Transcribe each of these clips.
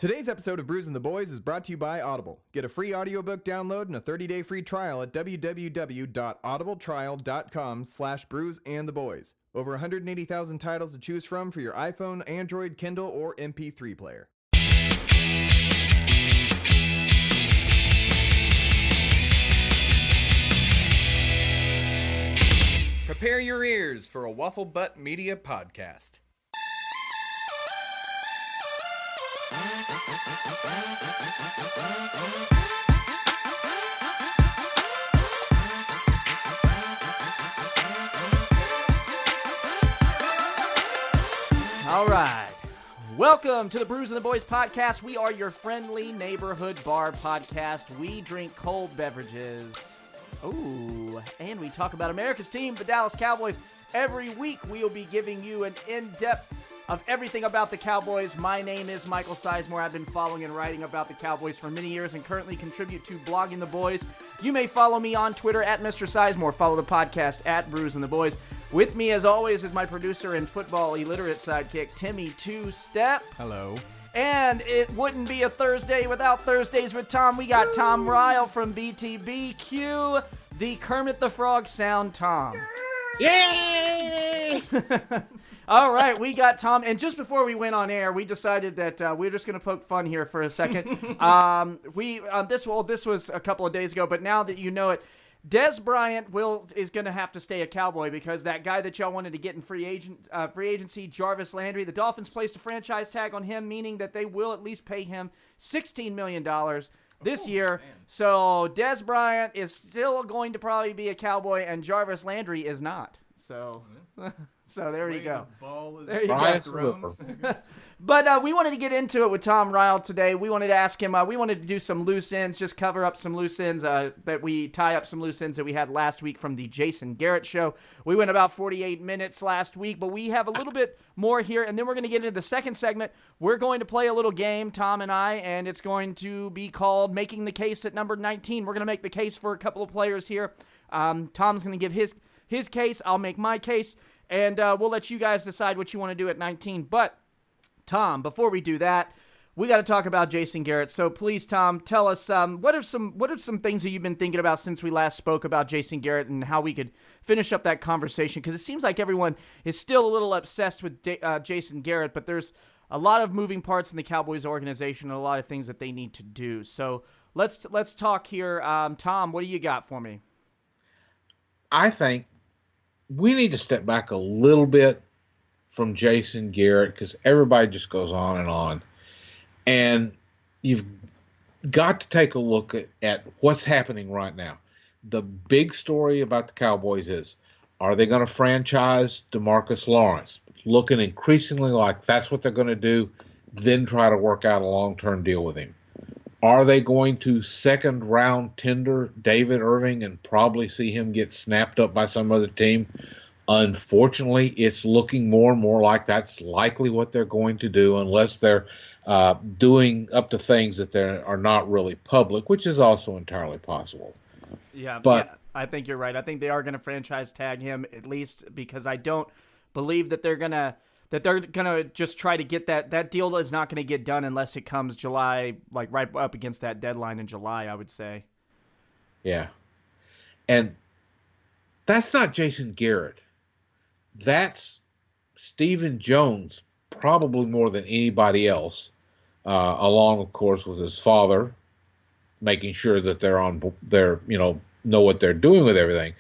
Today's episode of Brews and the Boys is brought to you by Audible. Get a free audiobook download and a 30-day free trial at www.audibletrial.com/brewsandtheboys. Over 180,000 titles to choose from for your iPhone, Android, Kindle, or MP3 player. Prepare your ears for a Waffle Butt Media podcast. All right. Welcome to the Brews and the Boys podcast. We are your friendly neighborhood bar podcast. We drink cold beverages. Ooh, and we talk about America's team, the Dallas Cowboys. Every week we will be giving you an in-depth of everything about the Cowboys. My name is Michael Sizemore. I've been following and writing about the Cowboys for many years and currently contribute to Blogging the Boys. You may follow me on Twitter at Mr. Sizemore. Follow the podcast at Brews and the Boys. With me, as always, is my producer and football illiterate sidekick, Timmy Two-Step. Hello. And it wouldn't be a Thursday without Thursdays with Tom. We got Tom Ryle from BTBQ, the Kermit the Frog sound Tom. Yay! All right, we got Tom. And just before we went on air, we decided that we're just going to poke fun here for a second. This was a couple of days ago, but now that you know it, Des Bryant is going to have to stay a Cowboy because that guy that y'all wanted to get in free agency, Jarvis Landry, the Dolphins placed a franchise tag on him, meaning that they will at least pay him $16 million this year. Man. So Des Bryant is still going to probably be a Cowboy, and Jarvis Landry is not. So, there you go. There you go. But we wanted to get into it with Tom Ryle today. We wanted to ask him, we wanted to do some loose ends, just cover up some loose ends, that we tie up some loose ends that we had last week from the Jason Garret show. We went about 48 minutes last week, but we have a little bit more here, and then we're going to get into the second segment. We're going to play a little game, Tom and I, and it's going to be called Making the Case at number 19. We're going to make the case for a couple of players here. Tom's going to give his case, I'll make my case, and we'll let you guys decide what you want to do at 19. But Tom, before we do that, we got to talk about Jason Garret. So please, Tom, tell us what are some things that you've been thinking about since we last spoke about Jason Garret and how we could finish up that conversation, because it seems like everyone is still a little obsessed with Jason Garret, but there's a lot of moving parts in the Cowboys organization and a lot of things that they need to do. So let's talk here. Tom, what do you got for me? I think we need to step back a little bit from Jason Garret because everybody just goes on and on. And you've got to take a look at what's happening right now. The big story about the Cowboys is, are they going to franchise DeMarcus Lawrence? Looking increasingly like that's what they're going to do, then try to work out a long-term deal with him. Are they going to second-round tender David Irving and probably see him get snapped up by some other team? Unfortunately, it's looking more and more like that's likely what they're going to do unless they're doing up to things that they are not really public, which is also entirely possible. Yeah, I think you're right. I think they are going to franchise tag him, at least because I don't believe that they're going to just try to get that deal is not going to get done unless it comes July, like right up against that deadline in July, I would say. Yeah. And that's not Jason Garret. That's Stephen Jones, probably more than anybody else, along, of course, with his father, making sure that they're know what they're doing with everything.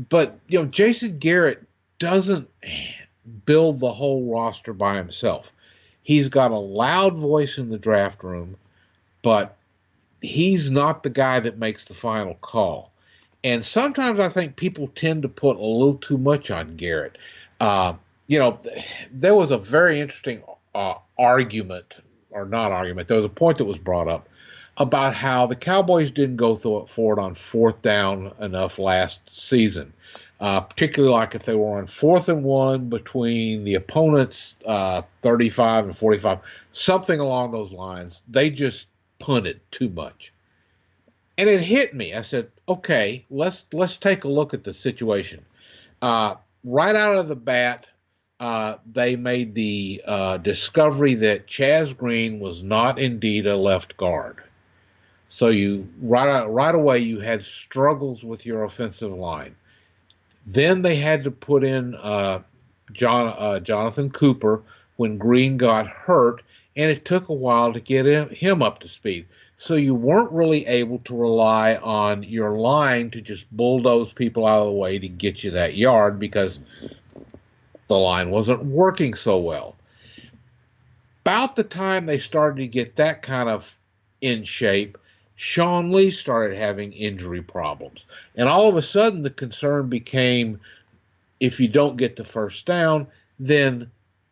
But, Jason Garret doesn't build the whole roster by himself. He's got a loud voice in the draft room, but he's not the guy that makes the final call. And sometimes I think people tend to put a little too much on Garret. There was a very interesting argument, or not argument, there was a point that was brought up about how the Cowboys didn't go for it on fourth down enough last season. Particularly like if they were on 4th and 1 between the opponent's 35 and 45, something along those lines. They just punted too much. And it hit me. I said, okay, let's take a look at the situation. Right out of the bat, they made the discovery that Chaz Green was not indeed a left guard. So you right away you had struggles with your offensive line. Then they had to put in Jonathan Cooper when Green got hurt, and it took a while to get him up to speed. So you weren't really able to rely on your line to just bulldoze people out of the way to get you that yard because the line wasn't working so well. About the time they started to get that kind of in shape, Sean Lee started having injury problems. And all of a sudden, the concern became, if you don't get the first down, then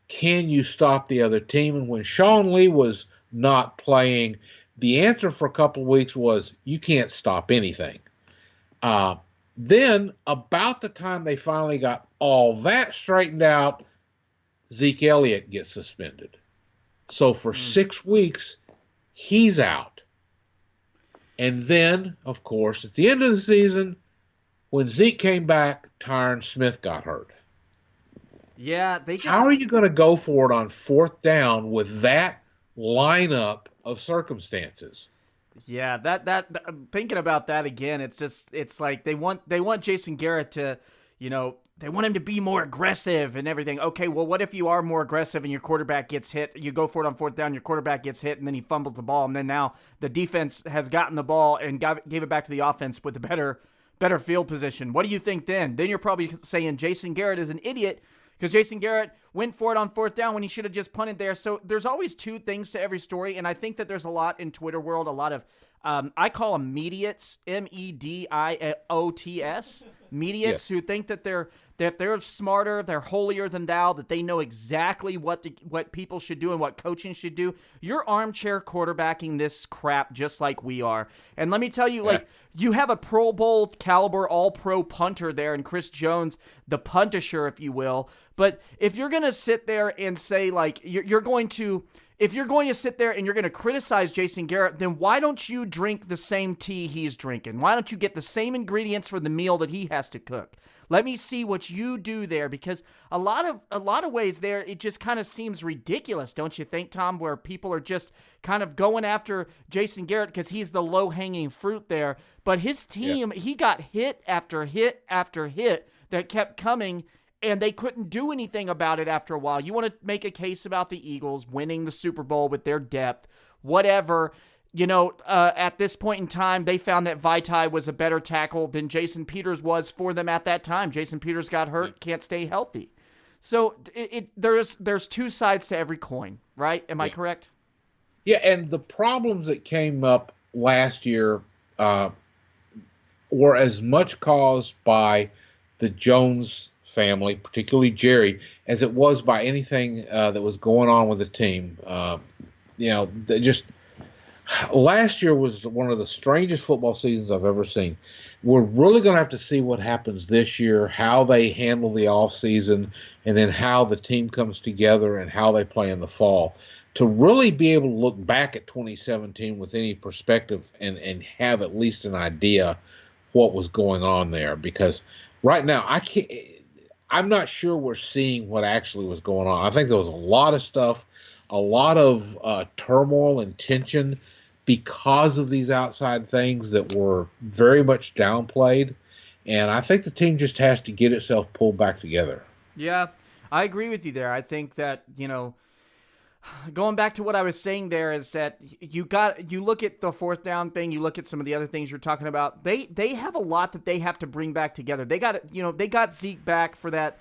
can you stop the other team? And when Sean Lee was not playing, the answer for a couple of weeks was, you can't stop anything. Then, about the time they finally got all that straightened out, Zeke Elliott gets suspended. So for 6 weeks, he's out. And then, of course, at the end of the season, when Zeke came back, Tyron Smith got hurt. Yeah, How are you going to go for it on fourth down with that lineup of circumstances? Yeah, that thinking about that again, it's like they want Jason Garret to, they want him to be more aggressive and everything. Okay, well, what if you are more aggressive and your quarterback gets hit? You go for it on fourth down, your quarterback gets hit, and then he fumbles the ball, and then now the defense has gotten the ball and gave it back to the offense with a better field position. What do you think then? Then you're probably saying Jason Garret is an idiot because Jason Garret went for it on fourth down when he should have just punted there. So there's always two things to every story, and I think that there's a lot in Twitter world, a lot of I call them mediates, mediots, mediates, who think that they're smarter, they're holier than thou, that they know exactly what people should do and what coaching should do. You're armchair quarterbacking this crap just like we are. And let me tell you, you have a Pro Bowl caliber all-pro punter there and Chris Jones, the puntisher, if you will. But if you're going to sit there and say, if you're going to sit there and you're going to criticize Jason Garret, then why don't you drink the same tea he's drinking? Why don't you get the same ingredients for the meal that he has to cook? Let me see what you do there, because a lot of ways there, it just kind of seems ridiculous, don't you think, Tom, where people are just kind of going after Jason Garret because he's the low-hanging fruit there. But his team, he got hit after hit after hit that kept coming, and they couldn't do anything about it after a while. You want to make a case about the Eagles winning the Super Bowl with their depth, whatever. At this point in time, they found that Vaitai was a better tackle than Jason Peters was for them at that time. Jason Peters got hurt, can't stay healthy. So there's two sides to every coin, right? Am I correct? Yeah, and the problems that came up last year were as much caused by the Jones family, particularly Jerry, as it was by anything that was going on with the team. Last year was one of the strangest football seasons I've ever seen. We're really going to have to see what happens this year, how they handle the offseason, and then how the team comes together and how they play in the fall, to really be able to look back at 2017 with any perspective and have at least an idea what was going on there. Because right now, I'm not sure we're seeing what actually was going on. I think there was a lot of stuff, a lot of turmoil and tension because of these outside things that were very much downplayed. And I think the team just has to get itself pulled back together. Yeah, I agree with you there. I think that, going back to what I was saying there is that you look at the fourth down thing, you look at some of the other things you're talking about. They have a lot that they have to bring back together. They got Zeke back for that.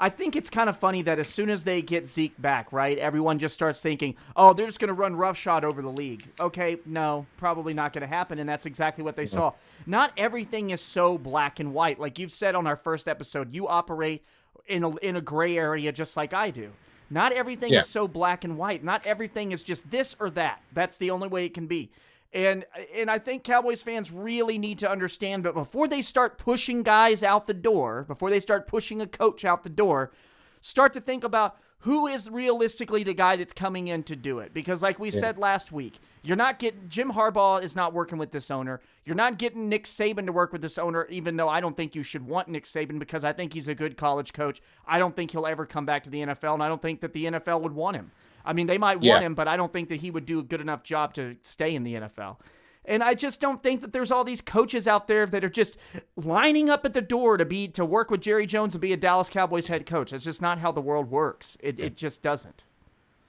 I think it's kind of funny that as soon as they get Zeke back, right, everyone just starts thinking, oh, they're just going to run roughshod over the league. Okay, no, probably not going to happen, and that's exactly what they saw. Not everything is so black and white. Like you've said on our first episode, you operate in a gray area just like I do. Not everything is so black and white. Not everything is just this or that. That's the only way it can be. And I think Cowboys fans really need to understand, but before they start pushing guys out the door, before they start pushing a coach out the door, start to think about who is realistically the guy that's coming in to do it? Because like we said last week, you're not getting Jim Harbaugh is not working with this owner. You're not getting Nick Saban to work with this owner, even though I don't think you should want Nick Saban because I think he's a good college coach. I don't think he'll ever come back to the NFL, and I don't think that the NFL would want him. I mean, they might want him, but I don't think that he would do a good enough job to stay in the NFL. And I just don't think that there's all these coaches out there that are just lining up at the door to work with Jerry Jones and be a Dallas Cowboys head coach. That's just not how the world works. It just doesn't.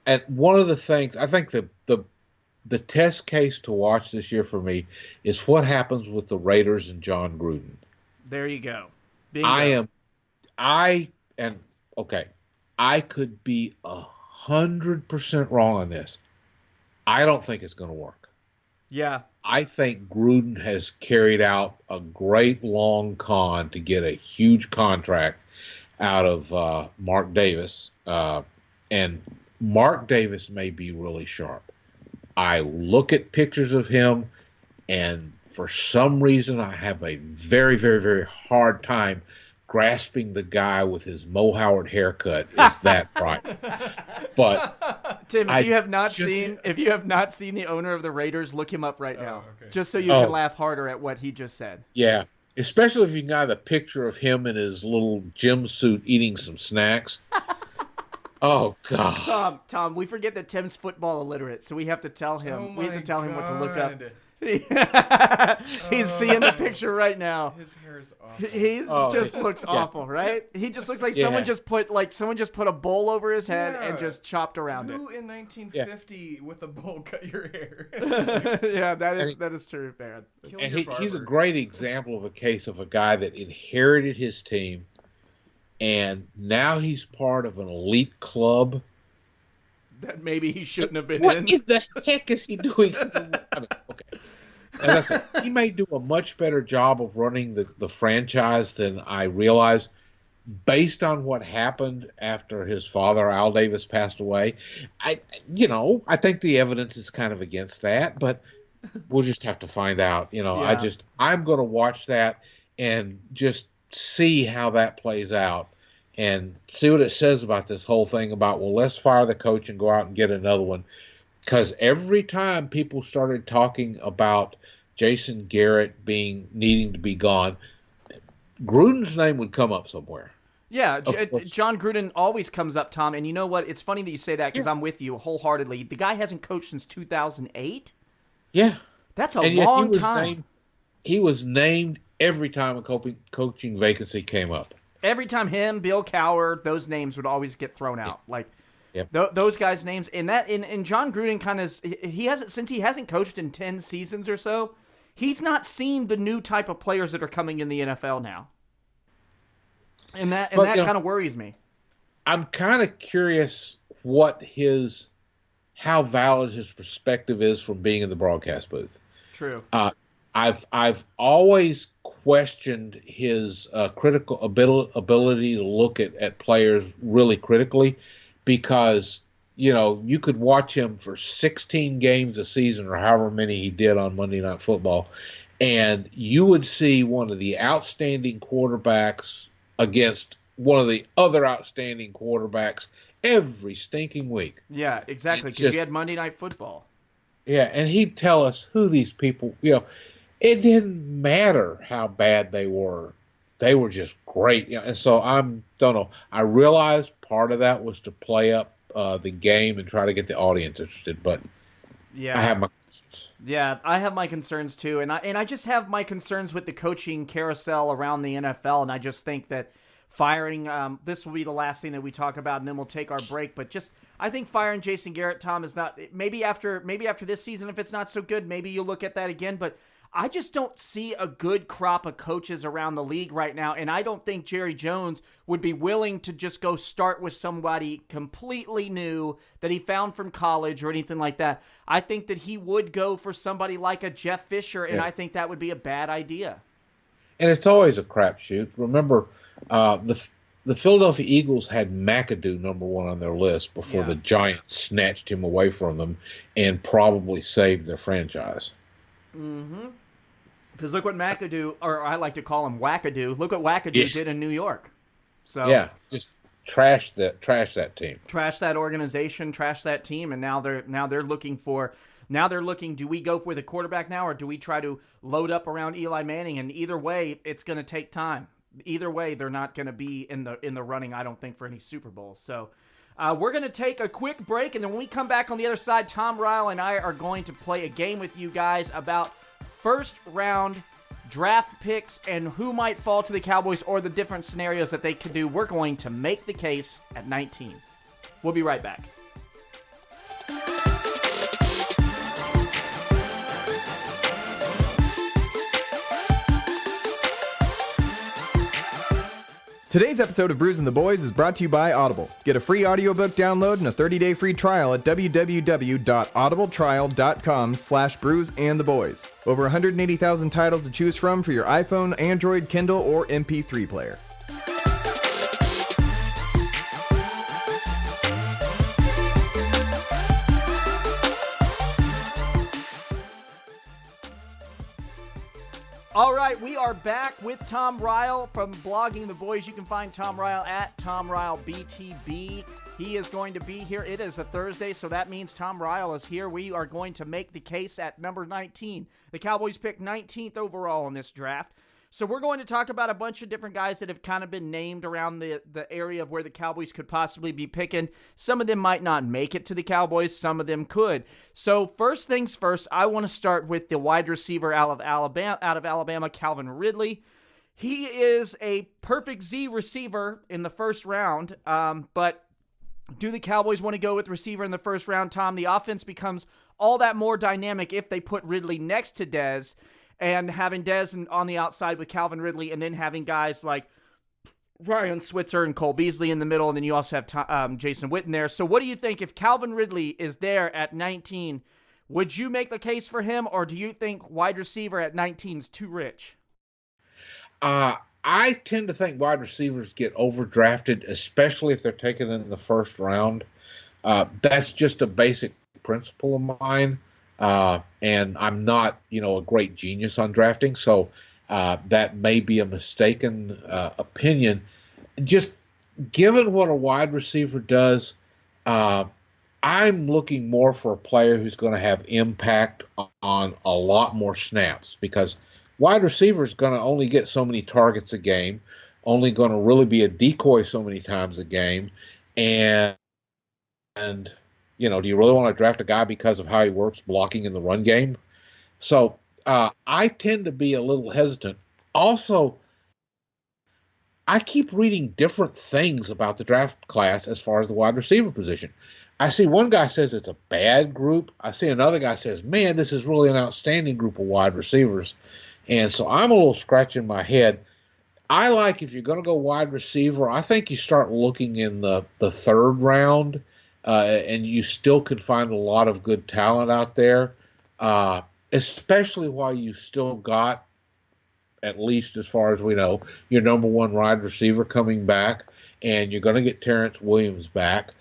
And one of the things, I think the test case to watch this year for me is what happens with the Raiders and John Gruden. There you go. Bingo. I could be 100% wrong on this. I don't think it's going to work. Yeah. I think Gruden has carried out a great long con to get a huge contract out of Mark Davis. And Mark Davis may be really sharp. I look at pictures of him, and for some reason I have a very, very, very hard time grasping the guy with his Mo Howard haircut is that right. But Tim, if you have not seen the owner of the Raiders, look him up right now. Okay. Just so you can laugh harder at what he just said. Yeah. Especially if you got a picture of him in his little gym suit eating some snacks. Oh God. Tom, we forget that Tim's football illiterate, so we have to tell him. We have to tell him what to look up. God. He's seeing the picture right now. His hair is awful. He's just looks awful, right? He just looks like someone just put a bowl over his head and just chopped around Who in 1950 with a bowl cut your hair? Yeah, that is true, man. And he's a great example of a case of a guy that inherited his team, and now he's part of an elite club that maybe he shouldn't have been what in. What the heck is he doing? I mean, okay. And listen, he may do a much better job of running the franchise than I realize based on what happened after his father, Al Davis, passed away. I think the evidence is kind of against that, but we'll just have to find out. I'm going to watch that and just see how that plays out and see what it says about this whole thing about, well, let's fire the coach and go out and get another one. Because every time people started talking about Jason Garret needing to be gone, Gruden's name would come up somewhere. Yeah, John Gruden always comes up, Tom. And you know what? It's funny that you say that because I'm with you wholeheartedly. The guy hasn't coached since 2008. Yeah. That's a long time. He was named every time a coaching vacancy came up. Every time him, Bill Cowher, those names would always get thrown out. Like, Yep. Those guys' names, and John Gruden since he hasn't coached in 10 seasons or so, he's not seen the new type of players that are coming in the NFL now, and that kind of worries me. I'm kind of curious how valid his perspective is from being in the broadcast booth. True. I've always questioned his critical ability to look at players really critically. Because, you could watch him for 16 games a season or however many he did on Monday Night Football, and you would see one of the outstanding quarterbacks against one of the other outstanding quarterbacks every stinking week. Yeah, exactly, because you had Monday Night Football. Yeah, and he'd tell us who these people, it didn't matter how bad they were. They were just great. And so don't know. I realize part of that was to play up the game and try to get the audience interested, but I have my concerns. Yeah, I have my concerns too, and I just have my concerns with the coaching carousel around the NFL, and I just think that firing this will be the last thing that we talk about, and then we'll take our break. But I think firing Jason Garret, Tom, is not maybe after this season if it's not so good, maybe you'll look at that again, but I just don't see a good crop of coaches around the league right now, and I don't think Jerry Jones would be willing to just go start with somebody completely new that he found from college or anything like that. I think that he would go for somebody like a Jeff Fisher, and I think that would be a bad idea. And it's always a crapshoot. Remember, the Philadelphia Eagles had McAdoo number one on their list before the Giants snatched him away from them and probably saved their franchise. Mm-hmm. Because look what McAdoo, or I like to call him Wackadoo, look what Wackadoo did in New York. So yeah, just trash that team. Trash that organization, trash that team, and now they're looking for. Now they're looking, do we go with a quarterback now, or do we try to load up around Eli Manning? And either way, it's going to take time. Either way, they're not going to be in the running, I don't think, for any Super Bowls. So we're going to take a quick break, and then when we come back on the other side, Tom, Ryle, and I are going to play a game with you guys about first-round draft picks and who might fall to the Cowboys or the different scenarios that they could do. We're going to make the case at 19. We'll be right back. Today's episode of Brews and the Boys is brought to you by Audible. Get a free audiobook download and a 30-day free trial at www.audibletrial.com/brewsandtheboys. Over 180,000 titles to choose from for your iPhone, Android, Kindle, or MP3 player. All right, we are back with Tom Ryle from Blogging the Boys. You can find Tom Ryle at Tom Ryle BTB. He is going to be here. It is a Thursday, so that means Tom Ryle is here. We are going to make the case at number 19. The Cowboys picked 19th overall in this draft. So we're going to talk about a bunch of different guys that have kind of been named around the area of where the Cowboys could possibly be picking. Some of them might not make it to the Cowboys. Some of them could. So first things first, I want to start with the wide receiver out of Alabama, Calvin Ridley. He is a perfect Z receiver in the first round, but do the Cowboys want to go with receiver in the first round, Tom? The offense becomes all that more dynamic if they put Ridley next to Dez, and having Dez on the outside with Calvin Ridley, and then having guys like Ryan Switzer and Cole Beasley in the middle, and then you also have Jason Witten there. So what do you think if Calvin Ridley is there at 19? Would you make the case for him, or do you think wide receiver at 19 is too rich? I tend to think wide receivers get overdrafted, especially if they're taken in the first round. That's just a basic principle of mine. And I'm not, a great genius on drafting, so that may be a mistaken opinion. Just given what a wide receiver does, I'm looking more for a player who's going to have impact on a lot more snaps, because wide receiver is going to only get so many targets a game, only going to really be a decoy so many times a game, and do you really want to draft a guy because of how he works blocking in the run game? So I tend to be a little hesitant. Also, I keep reading different things about the draft class as far as the wide receiver position. I see one guy says it's a bad group. I see another guy says, man, this is really an outstanding group of wide receivers. And so I'm a little scratching my head. I like, if you're going to go wide receiver, I think you start looking in the third round. And you still could find a lot of good talent out there, especially while you still got, at least as far as we know, your number one wide receiver coming back, and you're going to get Terrence Williams back.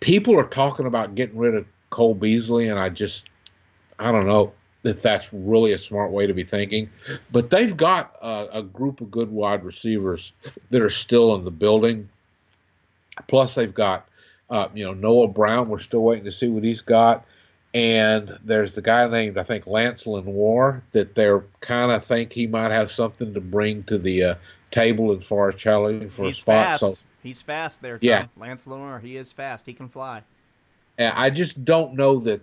People are talking about getting rid of Cole Beasley, and I don't know if that's really a smart way to be thinking. But they've got a group of good wide receivers that are still in the building. Plus, they've got, Noah Brown. We're still waiting to see what he's got. And there's the guy named, I think, Lance Lenoir, that they're kind of think he might have something to bring to the table as far as challenging for a spot. Fast. So he's fast there, Tom. Yeah. Lance Lenoir, he is fast. He can fly. I just don't know that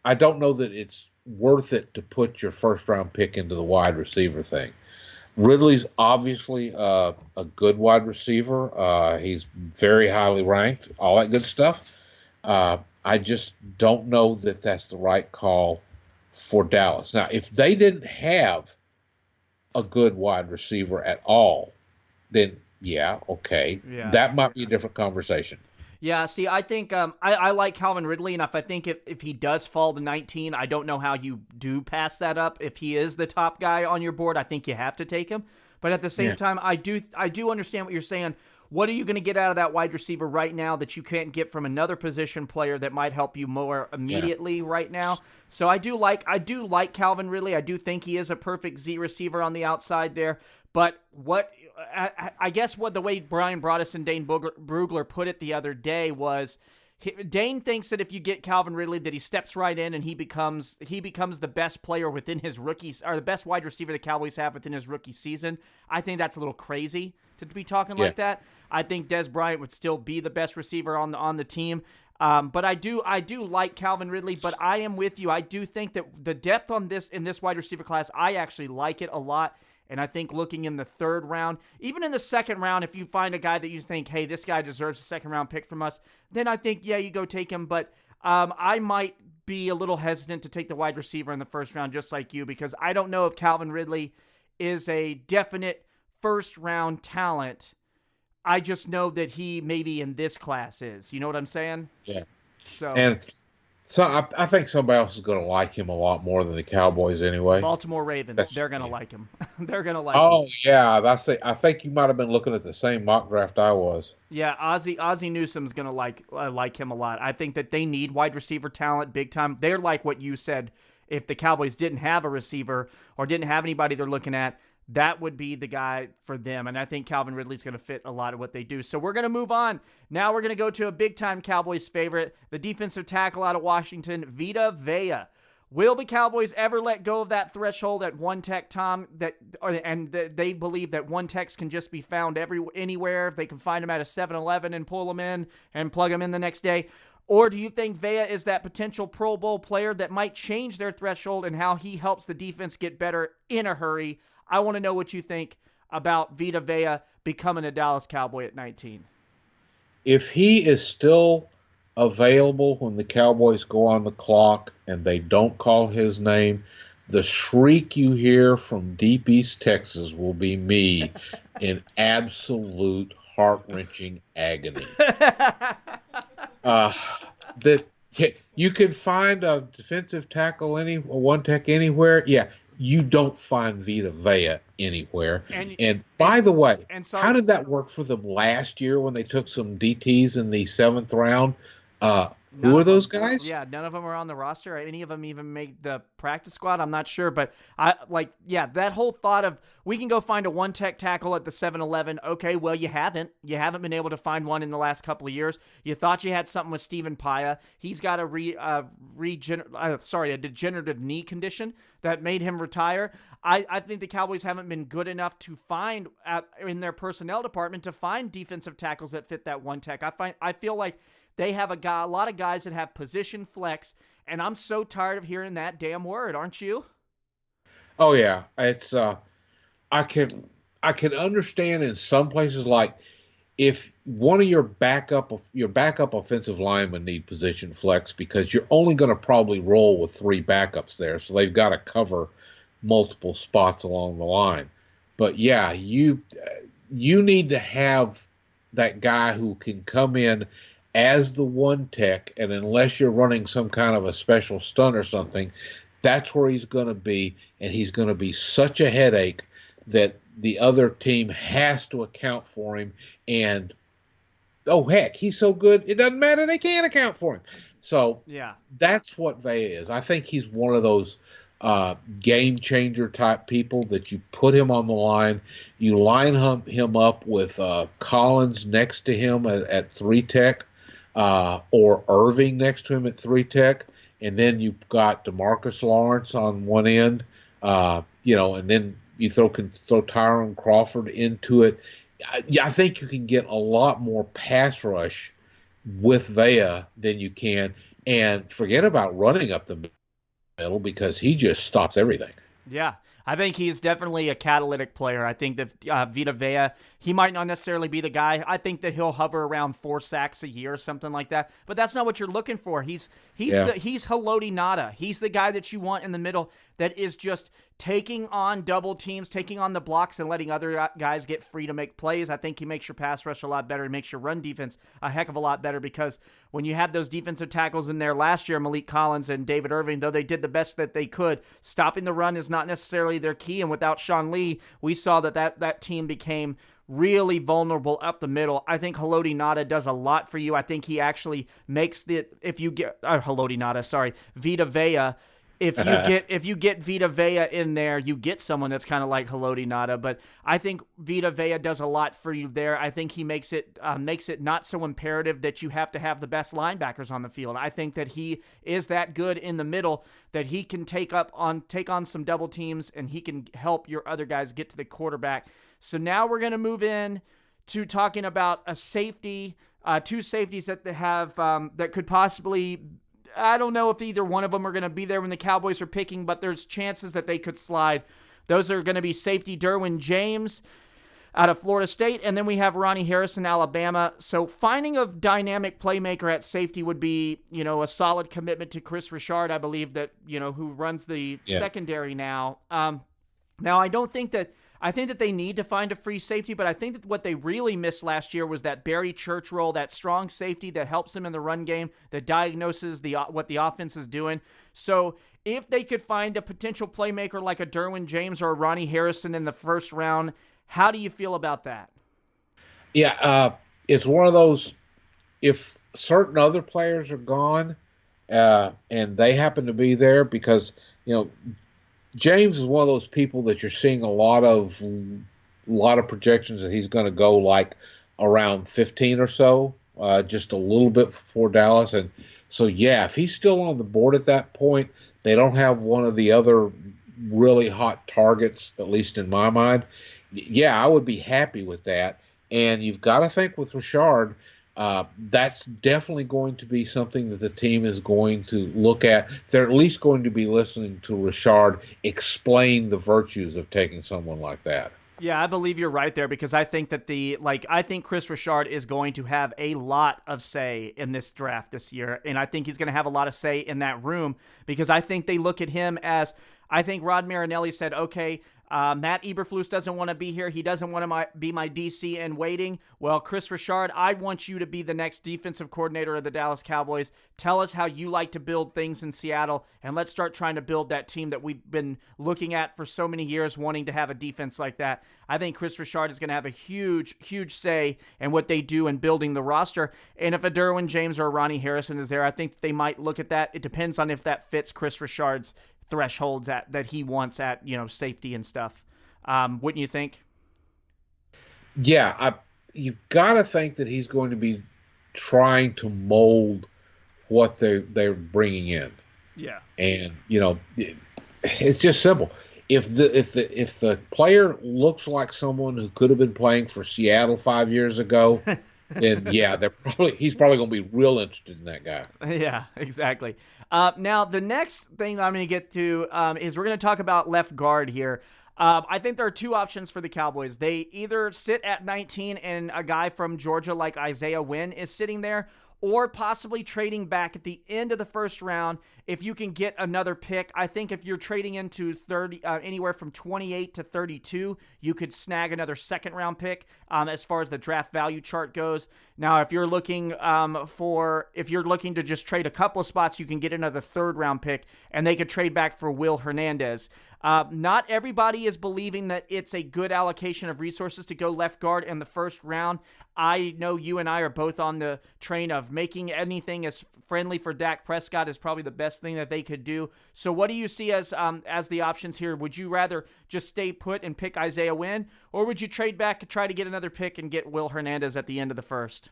it's worth it to put your first round pick into the wide receiver thing. Ridley's obviously a good wide receiver. He's very highly ranked, all that good stuff. I just don't know that that's the right call for Dallas. Now, if they didn't have a good wide receiver at all, then yeah, okay. Yeah. That might be a different conversation. Yeah, see, I think I like Calvin Ridley, and I think if he does fall to 19, I don't know how you do pass that up. If he is the top guy on your board, I think you have to take him. But at the same time, I do understand what you're saying. What are you going to get out of that wide receiver right now that you can't get from another position player that might help you more immediately right now? So I do like Calvin Ridley. I do think he is a perfect Z receiver on the outside there. But what I guess what the way Brian Broaddus and Dane Brugler put it the other day was, Dane thinks that if you get Calvin Ridley, that he steps right in and he becomes the best player within his rookies, or the best wide receiver the Cowboys have within his rookie season. I think that's a little crazy to be talking like that. I think Dez Bryant would still be the best receiver on the team. But I do like Calvin Ridley, but I am with you. I do think that the depth in this wide receiver class, I actually like it a lot. And I think looking in the third round, even in the second round, if you find a guy that you think, hey, this guy deserves a second round pick from us, then I think, yeah, you go take him. But I might be a little hesitant to take the wide receiver in the first round, just like you, because I don't know if Calvin Ridley is a definite first round talent. I just know that he maybe in this class is. You know what I'm saying? Yeah. So I think somebody else is going to like him a lot more than the Cowboys anyway. Baltimore Ravens, they're going to like him. They're going to like him. Oh, yeah. I think you might have been looking at the same mock draft I was. Yeah, Ozzie Newsome's going to like him a lot. I think that they need wide receiver talent big time. They're like what you said. If the Cowboys didn't have a receiver or didn't have anybody they're looking at, that would be the guy for them. And I think Calvin Ridley's going to fit a lot of what they do. So we're going to move on. Now we're going to go to a big-time Cowboys favorite, the defensive tackle out of Washington, Vita Vea. Will the Cowboys ever let go of that threshold at one tech, Tom? They believe that one techs can just be found anywhere. If they can find them at a 7-Eleven and pull them in and plug them in the next day. Or do you think Vea is that potential Pro Bowl player that might change their threshold and how he helps the defense get better in a hurry? I want to know what you think about Vita Vea becoming a Dallas Cowboy at 19. If he is still available when the Cowboys go on the clock and they don't call his name, the shriek you hear from deep East Texas will be me in absolute heart-wrenching agony. That you can find a defensive tackle a one tech anywhere. Yeah. You don't find Vita Vea anywhere. And by the way, how did that work for them last year when they took some DTs in the 7th round? Who are those guys? Yeah, none of them are on the roster. Any of them even make the practice squad? I'm not sure. But that whole thought of we can go find a one-tech tackle at the 7-Eleven. Okay, well, you haven't. You haven't been able to find one in the last couple of years. You thought you had something with Stephen Paya. He's got a degenerative knee condition that made him retire. I think the Cowboys haven't been good enough to find in their personnel department to find defensive tackles that fit that one tech. I feel like they have a lot of guys that have position flex, and I'm so tired of hearing that damn word, aren't you? Oh yeah, it's I can understand in some places, like if one of your backup offensive linemen need position flex because you're only going to probably roll with 3 backups there, so they've got to cover multiple spots along the line. But yeah, you need to have that guy who can come in as the one tech, and unless you're running some kind of a special stunt or something, that's where he's going to be, and he's going to be such a headache that the other team has to account for him. And oh heck, he's so good it doesn't matter, they can't account for him. So yeah, that's what Vea is. I think he's one of those game changer type people that you put him on the line, you line him up with Collins next to him at 3 tech, or Irving next to him at 3 tech, and then you've got DeMarcus Lawrence on one end, and then you throw Tyrone Crawford into it. I think you can get a lot more pass rush with Vea than you can, and forget about running up the middle because he just stops everything. Yeah. I think he's definitely a catalytic player. I think that Vita Vea, he might not necessarily be the guy. I think that he'll hover around 4 sacks a year or something like that. But that's not what you're looking for. He's Haloti Ngata. He's the guy that you want in the middle that is just taking on double teams, taking on the blocks, and letting other guys get free to make plays. I think he makes your pass rush a lot better. He makes your run defense a heck of a lot better, because when you had those defensive tackles in there last year, Malik Collins and David Irving, though they did the best that they could, stopping the run is not necessarily their key. And without Sean Lee, we saw that team became really vulnerable up the middle. I think Haloti Ngata does a lot for you. I think he actually makes Vita Vea, if you get Vita Vea in there, you get someone that's kind of like Haloti Ngata. But I think Vita Vea does a lot for you there. I think he makes it not so imperative that you have to have the best linebackers on the field. I think that he is that good in the middle that he can take on some double teams, and he can help your other guys get to the quarterback. So now we're going to move in to talking about a safety, two safeties that they have that could possibly. I don't know if either one of them are going to be there when the Cowboys are picking, but there's chances that they could slide. Those are going to be safety Derwin James out of Florida State, and then we have Ronnie Harrison, Alabama. So finding a dynamic playmaker at safety would be, a solid commitment to Chris Richard, I believe, that, who runs the secondary now. Now, I think that they need to find a free safety, but I think that what they really missed last year was that Barry Church role, that strong safety that helps them in the run game, that diagnoses what the offense is doing. So if they could find a potential playmaker like a Derwin James or a Ronnie Harrison in the first round, how do you feel about that? Yeah, it's one of those, if certain other players are gone and they happen to be there, because, James is one of those people that you're seeing a lot of projections that he's going to go like around 15 or so, just a little bit before Dallas. And so, if he's still on the board at that point, they don't have one of the other really hot targets, at least in my mind. I would be happy with that. And you've got to think with Richard, that's definitely going to be something that the team is going to look at. They're at least going to be listening to Richard explain the virtues of taking someone like that. Yeah, I believe you're right there, because I think that I think Chris Richard is going to have a lot of say in this draft this year, and I think he's going to have a lot of say in that room, because I think they look at him as, I think Rod Marinelli said, okay, Matt Eberflus doesn't want to be here. He doesn't want to be my DC in waiting. Well, Chris Richard, I want you to be the next defensive coordinator of the Dallas Cowboys. Tell us how you like to build things in Seattle, and let's start trying to build that team that we've been looking at for so many years, wanting to have a defense like that. I think Chris Richard is going to have a huge, huge say in what they do in building the roster. And if a Derwin James or a Ronnie Harrison is there, I think they might look at that. It depends on if that fits Chris Richard's thresholds that he wants at safety and stuff. Wouldn't you think? Yeah, you've got to think that he's going to be trying to mold what they're bringing in. Yeah, and it's just simple. If the player looks like someone who could have been playing for Seattle 5 years ago, then he's probably going to be real interested in that guy. Yeah, exactly. Now, the next thing I'm going to get to is we're going to talk about left guard here. I think there are two options for the Cowboys. They either sit at 19 and a guy from Georgia like Isaiah Wynn is sitting there, or possibly trading back at the end of the first round if you can get another pick. I think if you're trading into anywhere from 28 to 32, you could snag another second-round pick as far as the draft value chart goes. Now, if you're looking to just trade a couple of spots, you can get another third-round pick, and they could trade back for Will Hernandez. Not everybody is believing that it's a good allocation of resources to go left guard in the first round. I know you and I are both on the train of making anything as friendly for Dak Prescott is probably the best thing that they could do. So what do you see as the options here? Would you rather just stay put and pick Isaiah Wynn, or would you trade back and try to get another pick and get Will Hernandez at the end of the first?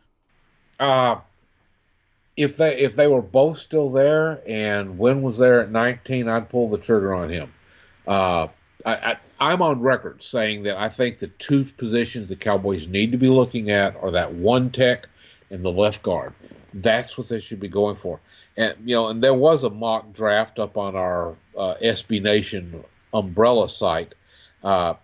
If they were both still there and Wynn was there at 19, I'd pull the trigger on him. I'm on record saying that I think the two positions the Cowboys need to be looking at are that one tech and the left guard. That's what they should be going for. And and there was a mock draft up on our SB Nation umbrella site that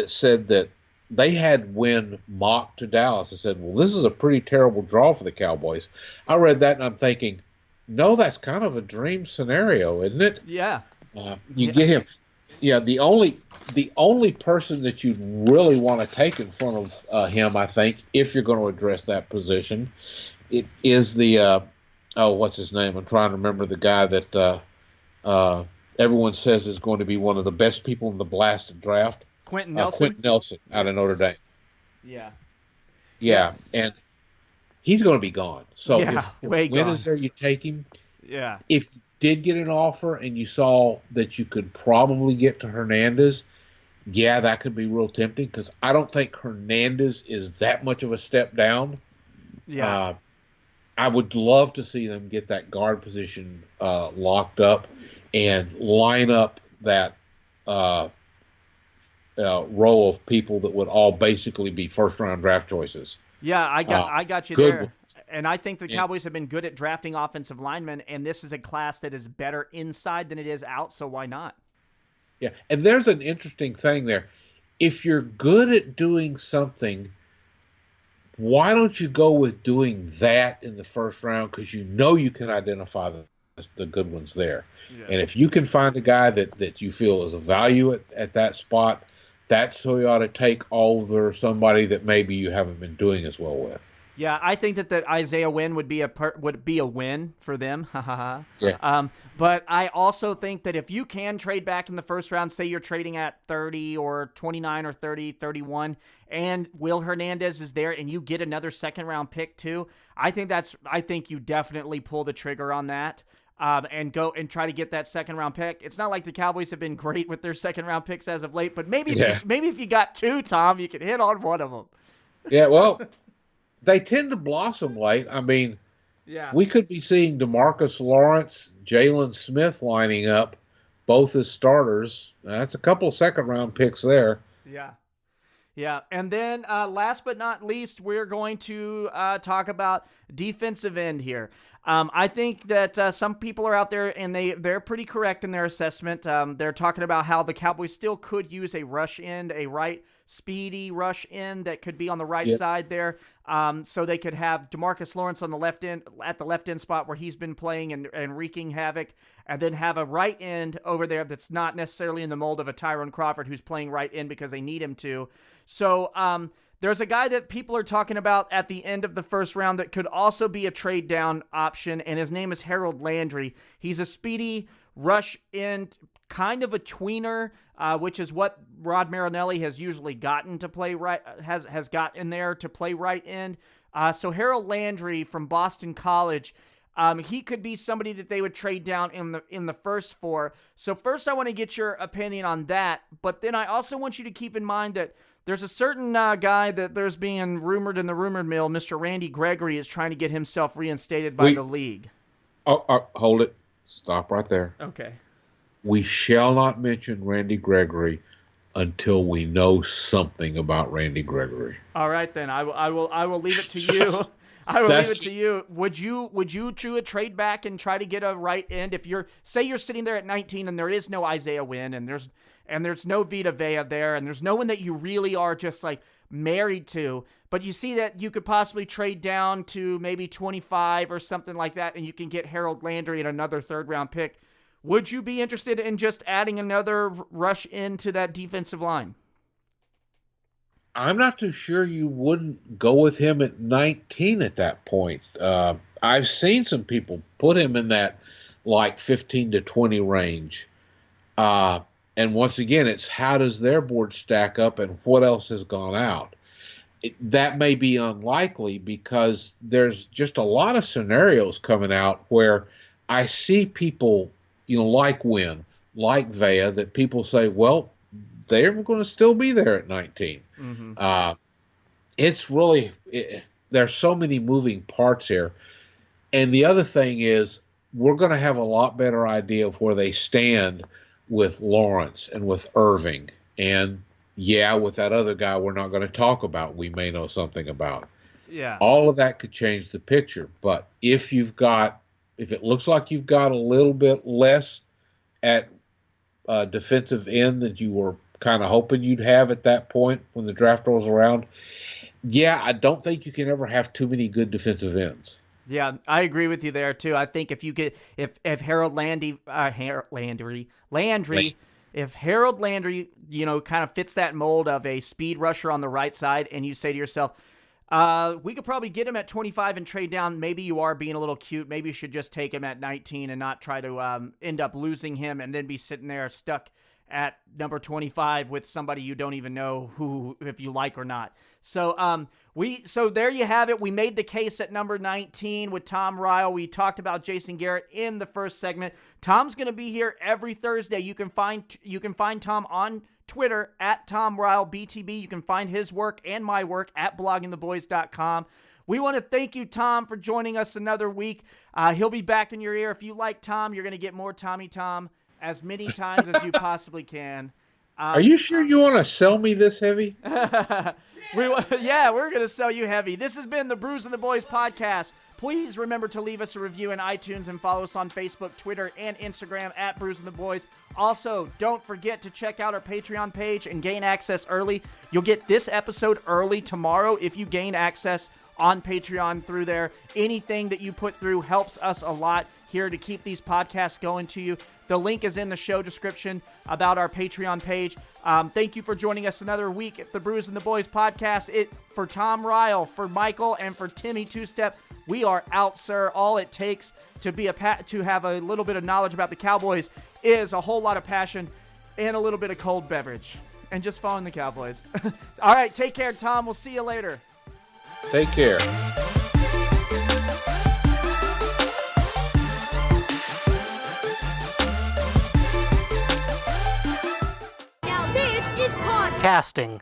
said that they had Wynn mocked to Dallas. I said, well, this is a pretty terrible draw for the Cowboys. I read that and I'm thinking, no, that's kind of a dream scenario, isn't it? Yeah. Get him. Yeah, the only person that you'd really want to take in front of him, I think, if you're going to address that position, it is the what's his name? I'm trying to remember the guy that everyone says is going to be one of the best people in the blasted draft. Quentin Nelson. Quentin Nelson out of Notre Dame. Yeah, and he's going to be gone. So if way Wynn gone. is there, you take him. Yeah. If you did get an offer and you saw that you could probably get to Hernandez, yeah, that could be real tempting because I don't think Hernandez is that much of a step down. Yeah. I would love to see them get that guard position locked up and line up that row of people that would all basically be first-round draft choices. Yeah, I got you good there. ones. And I think the Cowboys have been good at drafting offensive linemen, and this is a class that is better inside than it is out, so why not? Yeah, and there's an interesting thing there. If you're good at doing something, why don't you go with doing that in the first round? Because you know you can identify the good ones there. Yeah. And if you can find a guy that you feel is a value at that spot, that's who you ought to take over somebody that maybe you haven't been doing as well with. Yeah, I think that Isaiah Wynn would be a win for them. Yeah. But I also think that if you can trade back in the first round, say you're trading at 30 or 29 or 30, 31, and Will Hernandez is there, and you get another second-round pick too, I think you definitely pull the trigger on that. And go and try to get that second-round pick. It's not like the Cowboys have been great with their second-round picks as of late, but maybe if you got two, Tom, you could hit on one of them. Yeah, well, they tend to blossom late. I mean, we could be seeing DeMarcus Lawrence, Jalen Smith lining up, both as starters. That's a couple of second-round picks there. Yeah. And then last but not least, we're going to talk about defensive end here. I think that some people are out there and they're pretty correct in their assessment. They're talking about how the Cowboys still could use a rush end, a right speedy rush end that could be on the right side there. So they could have DeMarcus Lawrence on the left end, at the left end spot where he's been playing and wreaking havoc, and then have a right end over there that's not necessarily in the mold of a Tyrone Crawford who's playing right end because they need him to. So there's a guy that people are talking about at the end of the first round that could also be a trade down option, and his name is Harold Landry. He's a speedy rush end, kind of a tweener, which is what Rod Marinelli has usually gotten to play right, has got in there to play right end. So Harold Landry from Boston College, he could be somebody that they would trade down in the first four. So first I want to get your opinion on that, but then I also want you to keep in mind that there's a certain guy that there's being rumored in the rumor mill, Mr. Randy Gregory, is trying to get himself reinstated by the league. Hold it. Stop right there. Okay. We shall not mention Randy Gregory until we know something about Randy Gregory. All right, then. I will leave it to you. I will leave it to you. Would you do a trade back and try to get a right end if you're sitting there at 19 and there is no Isaiah Wynn and there's no Vita Vea there and there's no one that you really are just like married to, but you see that you could possibly trade down to maybe 25 or something like that and you can get Harold Landry and another third-round pick. Would you be interested in just adding another rush into that defensive line? I'm not too sure you wouldn't go with him at 19 at that point. I've seen some people put him in that like 15 to 20 range. And once again, it's how does their board stack up and what else has gone out? That may be unlikely because there's just a lot of scenarios coming out where I see people, like Wynn, like Vea, that people say, well, they're going to still be there at 19. Mm-hmm. It's really, there's so many moving parts here. And the other thing is we're going to have a lot better idea of where they stand with Lawrence and with Irving. And with that other guy we're not going to talk about, we may know something about. Yeah. All of that could change the picture. But if it looks like you've got a little bit less at defensive end than you were kind of hoping you'd have at that point when the draft rolls around, I don't think you can ever have too many good defensive ends. Yeah, I agree with you there too. I think if Harold Landry, if Harold Landry, kind of fits that mold of a speed rusher on the right side, and you say to yourself, we could probably get him at 25 and trade down. Maybe you are being a little cute. Maybe you should just take him at 19 and not try to end up losing him and then be sitting there stuck at number 25 with somebody you don't even know who, if you like or not. So so there you have it. We made the case at number 19 with Tom Ryle. We talked about Jason Garret in the first segment. Tom's going to be here every Thursday. You can find Tom on Twitter at Tom Ryle BTB. You can find his work and my work at bloggingtheboys.com. We want to thank you, Tom, for joining us another week. He'll be back in your ear. If you like Tom, you're going to get more Tommy Tom as many times as you possibly can. Are you sure you want to sell me this heavy? Yeah, we're going to sell you heavy. This has been the Brews and the Boys podcast. Please remember to leave us a review in iTunes and follow us on Facebook, Twitter, and Instagram at Brews and the Boys. Also, don't forget to check out our Patreon page and gain access early. You'll get this episode early tomorrow if you gain access on Patreon through there. Anything that you put through helps us a lot here to keep these podcasts going to you. The link is in the show description about our Patreon page. Thank you for joining us another week at the Brews and the Boys podcast. For Tom Ryle, for Michael, and for Timmy Two-Step, we are out, sir. All it takes to have a little bit of knowledge about the Cowboys is a whole lot of passion and a little bit of cold beverage. And just following the Cowboys. All right, take care, Tom. We'll see you later. Take care. Now this is podcasting.